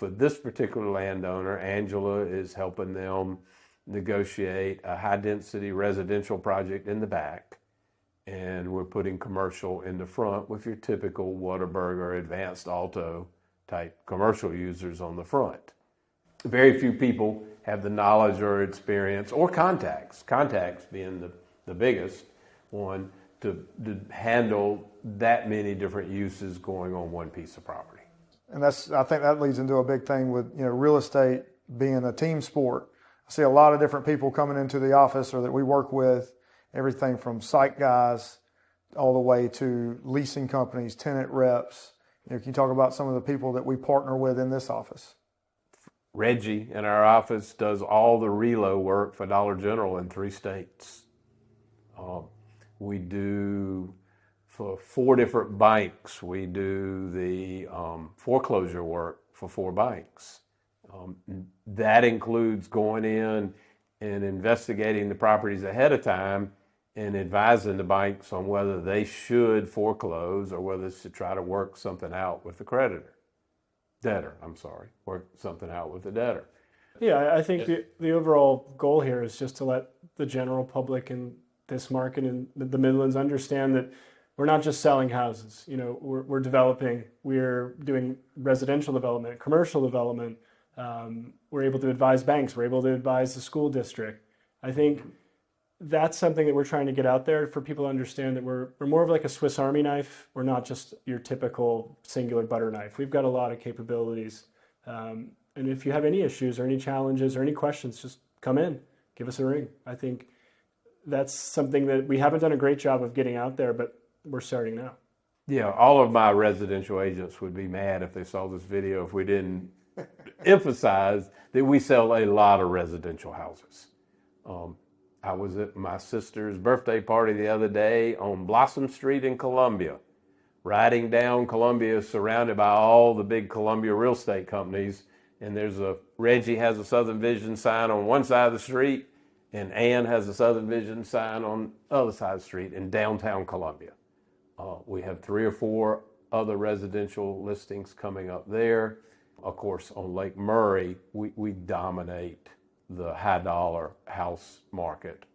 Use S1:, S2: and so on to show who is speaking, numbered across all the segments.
S1: for this particular landowner, Angela is helping them negotiate a high-density residential project in the back, and we're putting commercial in the front with your typical Whataburger, Advanced Auto type commercial users on the front. Very few people have the knowledge or experience or contacts being the biggest one, to handle that many different uses going on one piece of property.
S2: And I think that leads into a big thing with, real estate being a team sport. I see a lot of different people coming into the office or that we work with, everything from site guys all the way to leasing companies, tenant reps. Can you talk about some of the people that we partner with in this office?
S1: Reggie in our office does all the relo work for Dollar General in 3 states. We do for 4 different banks. We do the foreclosure work for 4 banks. That includes going in and investigating the properties ahead of time and advising the banks on whether they should foreclose or whether it's to try to work something out with the debtor, work something out with the debtor.
S3: Yeah, I think the overall goal here is just to let the general public in this market in the Midlands understand that we're not just selling houses. We're developing, we're doing residential development, commercial development. We're able to advise banks. We're able to advise the school district. I think that's something that we're trying to get out there for people to understand, that we're more of like a Swiss Army knife. We're not just your typical singular butter knife. We've got a lot of capabilities. And if you have any issues or any challenges or any questions, just come in, give us a ring. I think that's something that we haven't done a great job of getting out there, but we're starting now.
S1: Yeah, all of my residential agents would be mad if they saw this video if we didn't emphasize that we sell a lot of residential houses. I was at my sister's birthday party the other day on Blossom Street in Columbia. Riding down Columbia, surrounded by all the big Columbia real estate companies, and Reggie has a Southern Vision sign on one side of the street, and Ann has a Southern Vision sign on the other side of the street in downtown Columbia. We have 3 or 4 other residential listings coming up there. Of course, on Lake Murray, we dominate the high dollar house market.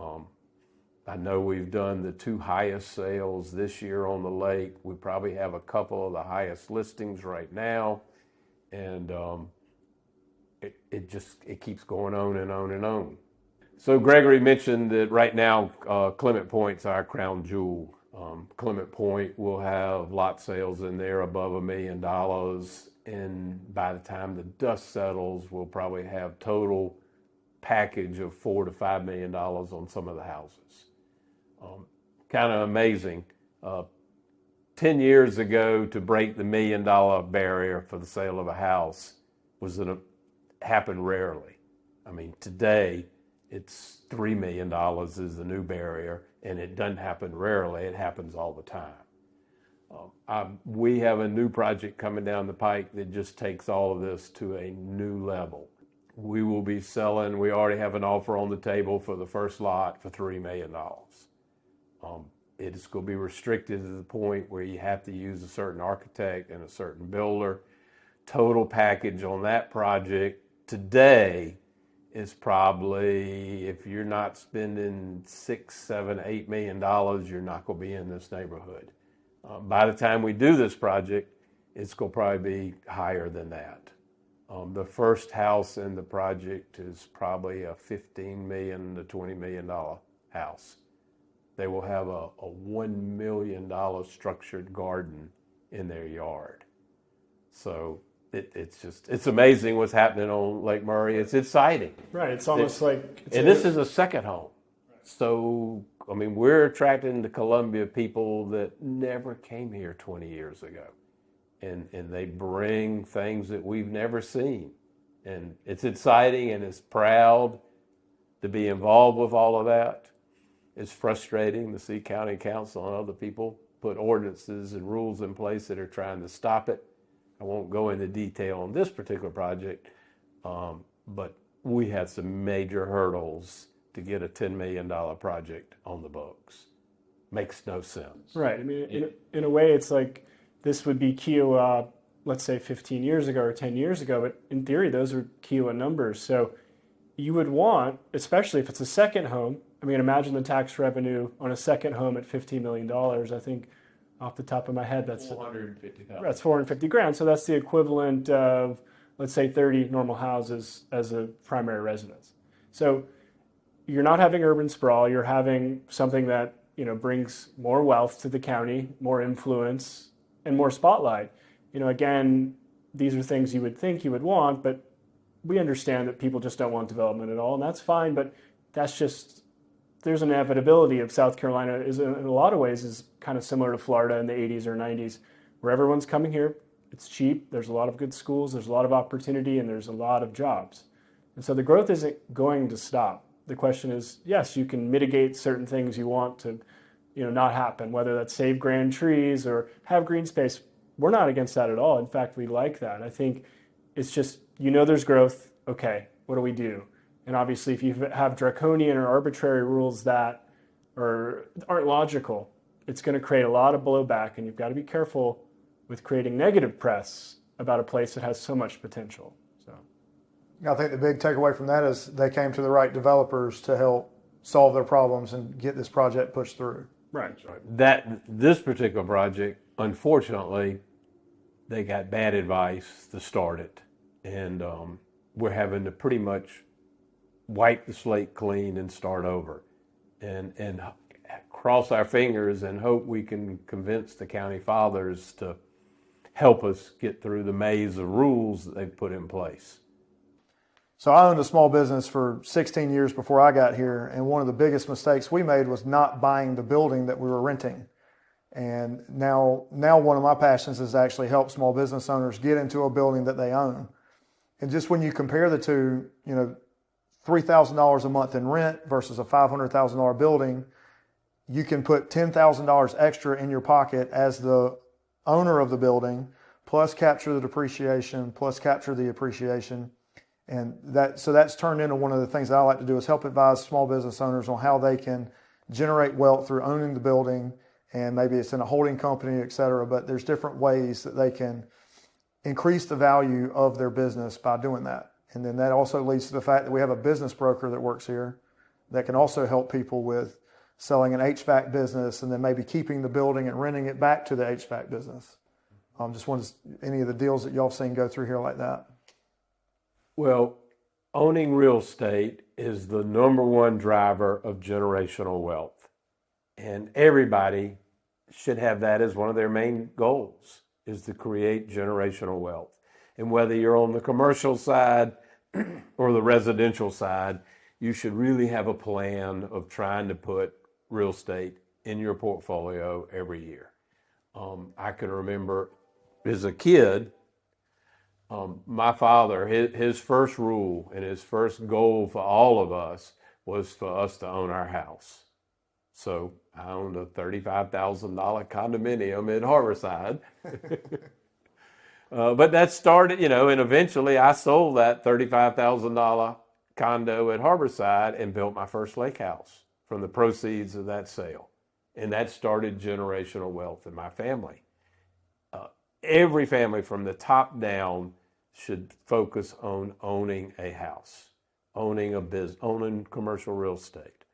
S1: I know we've done the 2 highest sales this year on the lake. We probably have a couple of the highest listings right now. And it keeps going on and on and on. So Gregory mentioned that right now, Clement Point's our crown jewel. Clement Point will have lot sales in there above $1 million. And by the time the dust settles, we'll probably have total package of $4 to $5 million on some of the houses. Kind of amazing. 10 years ago, to break the $1 million barrier for the sale of a house happened rarely. I mean, today, it's $3 million is the new barrier, and it doesn't happen rarely. It happens all the time. We have a new project coming down the pike that just takes all of this to a new level. We will be selling, we already have an offer on the table for the first lot for $3 million. It is going to be restricted to the point where you have to use a certain architect and a certain builder. Total package on that project today is probably, if you're not spending $6, $7, $8 million, you're not going to be in this neighborhood. By the time we do this project, it's going to probably be higher than that. The first house in the project is probably a $15 million to $20 million house. They will have a $1 million structured garden in their yard. So it's amazing what's happening on Lake Murray. It's exciting.
S3: Right. It's almost
S1: this is a second home. So, I mean, we're attracting to Columbia people that never came here 20 years ago. And they bring things that we've never seen. And it's exciting and it's proud to be involved with all of that. It's frustrating to see county council and other people put ordinances and rules in place that are trying to stop it. I won't go into detail on this particular project, but we had some major hurdles to get a $10 million project on the books. Makes no sense.
S3: Right. I mean, in a way, it's like this would be Kiowa let's say 15 years ago or 10 years ago, but in theory, those are Kiowa numbers. So you would want, especially if it's a second home, I mean, imagine the tax revenue on a second home at $15 million. I think off the top of my head, that's $450,000. So that's the equivalent of, let's say, 30 normal houses as a primary residence. So you're not having urban sprawl. You're having something that, brings more wealth to the county, more influence, and more spotlight. Again, these are things you would think you would want, but we understand that people just don't want development at all, and that's fine. But that's just, there's an inevitability of South Carolina is in a lot of ways is kind of similar to Florida in the 80s or 90s, where everyone's coming here. It's cheap. There's a lot of good schools. There's a lot of opportunity, and there's a lot of jobs. And so the growth isn't going to stop. The question is, yes, you can mitigate certain things you want to, not happen, whether that's save grand trees or have green space. We're not against that at all. In fact, we like that. I think it's just, there's growth. Okay, what do we do? And obviously, if you have draconian or arbitrary rules that aren't logical, it's going to create a lot of blowback, and you've got to be careful with creating negative press about a place that has so much potential. So,
S2: I think the big takeaway from that is they came to the right developers to help solve their problems and get this project pushed through.
S3: Right.
S1: This particular project, unfortunately, they got bad advice to start it, and we're having to pretty much wipe the slate clean and start over, and cross our fingers and hope we can convince the county fathers to help us get through the maze of rules that they've put in place.
S2: So I owned a small business for 16 years before I got here, and one of the biggest mistakes we made was not buying the building that we were renting. And now one of my passions is to actually help small business owners get into a building that they own. And just when you compare the two, $3,000 a month in rent versus a $500,000 building, you can put $10,000 extra in your pocket as the owner of the building, plus capture the depreciation, plus capture the appreciation. And that's turned into one of the things that I like to do is help advise small business owners on how they can generate wealth through owning the building, and maybe it's in a holding company, et cetera, but there's different ways that they can increase the value of their business by doing that. And then that also leads to the fact that we have a business broker that works here that can also help people with selling an HVAC business and then maybe keeping the building and renting it back to the HVAC business. Just wondering any of the deals that y'all seen go through here like that.
S1: Well, owning real estate is the number one driver of generational wealth. And everybody should have that as one of their main goals, is to create generational wealth. And whether you're on the commercial side or the residential side, you should really have a plan of trying to put real estate in your portfolio every year. I can remember as a kid, my father, his first rule and his first goal for all of us was for us to own our house. So I owned a $35,000 condominium in Harborside. But that started, and eventually I sold that $35,000 condo at Harborside and built my first lake house from the proceeds of that sale. And that started generational wealth in my family. Every family from the top down should focus on owning a house, owning a business, owning commercial real estate.